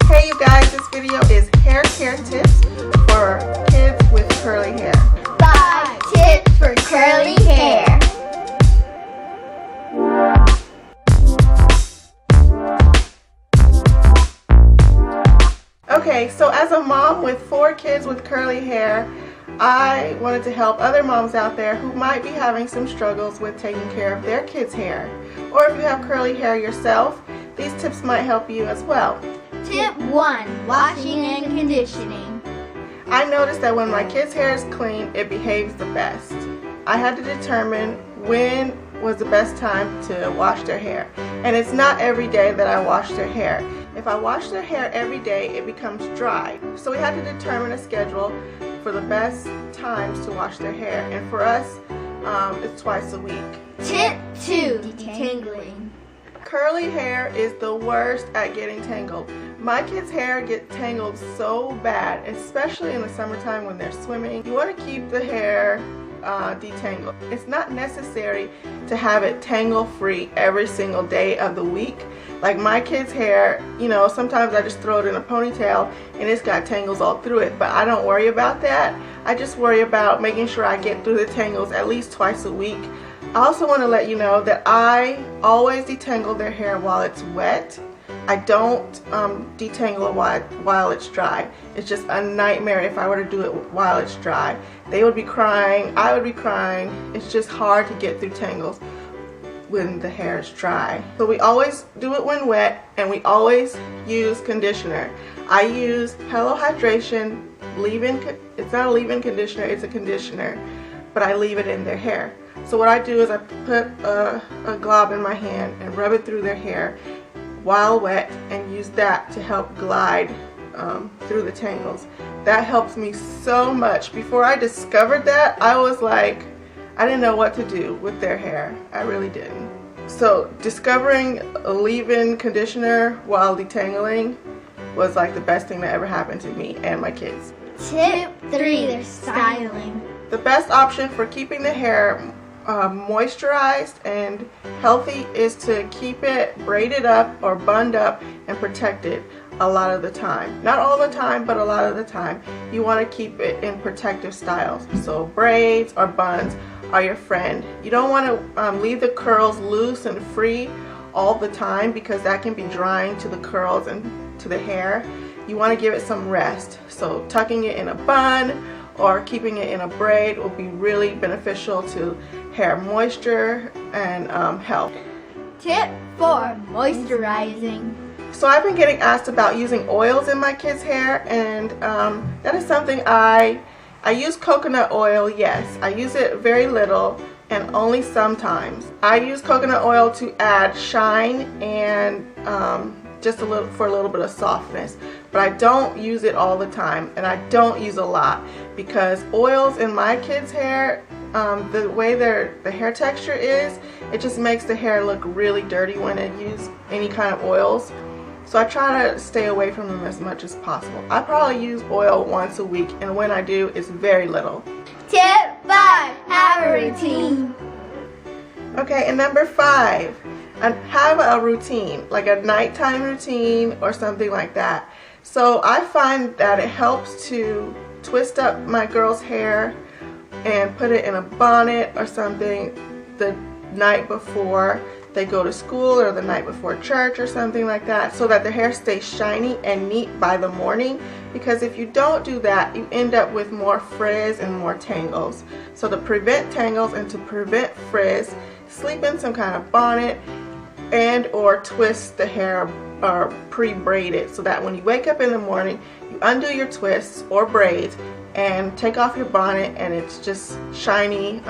Hey you guys, this video is hair care tips for kids with curly hair. 5 tips for curly hair. Okay, so as a mom with 4 kids with curly hair, I wanted to help other moms out there who might be having some struggles with taking care of their kids' hair. Or if you have curly hair yourself, these tips might help you as well. Tip 1. Washing and conditioning. I noticed that when my kids' hair is clean, it behaves the best. I had to determine when was the best time to wash their hair. And it's not every day that I wash their hair. If I wash their hair every day, it becomes dry. So we had to determine a schedule for the best times to wash their hair. And for us, it's twice a week. Tip 2. Detangling. Curly hair is the worst at getting tangled. My kids' hair get tangled so bad, especially in the summertime when they're swimming. You want to keep the hair detangled. It's not necessary to have it tangle free every single day of the week. Like my kids' hair, you know, sometimes I just throw it in a ponytail and it's got tangles all through it, but I don't worry about that. I just worry about making sure I get through the tangles at least twice a week. I also want to let you know that I always detangle their hair while it's wet. I don't detangle it while it's dry. It's just a nightmare if I were to do it while it's dry. They would be crying, I would be crying. It's just hard to get through tangles when the hair is dry. So we always do it when wet, and we always use conditioner. I use Hello Hydration leave-in. It's not a leave-in conditioner, it's a conditioner, but I leave it in their hair. So what I do is I put a glob in my hand and rub it through their hair while wet and use that to help glide through the tangles. That helps me so much. Before I discovered that, I was like, I didn't know what to do with their hair. I really didn't. So discovering a leave-in conditioner while detangling was like the best thing that ever happened to me and my kids. Tip 3. Styling. The best option for keeping the hair moisturized and healthy is to keep it braided up or bunned up and protected a lot of the time. Not all the time, but a lot of the time. You want to keep it in protective styles. So braids or buns are your friend. You don't want to leave the curls loose and free all the time, because that can be drying to the curls and to the hair. You want to give it some rest. So tucking it in a bun or keeping it in a braid will be really beneficial to hair moisture and health. Tip 4. Moisturizing. So I've been getting asked about using oils in my kids' hair, and that is something I use coconut oil, yes. I use it very little and only sometimes. I use coconut oil to add shine and just a little bit of softness, but I don't use it all the time, and I don't use a lot, because oils in my kids' hair, the way the hair texture is, it just makes the hair look really dirty when I use any kind of oils. So I try to stay away from them as much as possible. I probably use oil once a week, and when I do, it's very little. Tip 5. Have a routine. Okay, and number 5, have a routine, like a nighttime routine or something like that. So I find that it helps to twist up my girls' hair and put it in a bonnet or something the night before they go to school or the night before church or something like that, so that the hair stays shiny and neat by the morning. Because if you don't do that, you end up with more frizz and more tangles. So to prevent tangles and to prevent frizz, sleep in some kind of bonnet and or twist the hair or pre-braid it, so that when you wake up in the morning, you undo your twists or braids and take off your bonnet, and it's just shiny,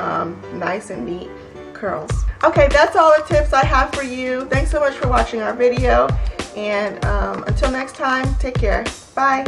nice and neat curls. Okay, that's all the tips I have for you. Thanks so much for watching our video, and until next time, take care. Bye.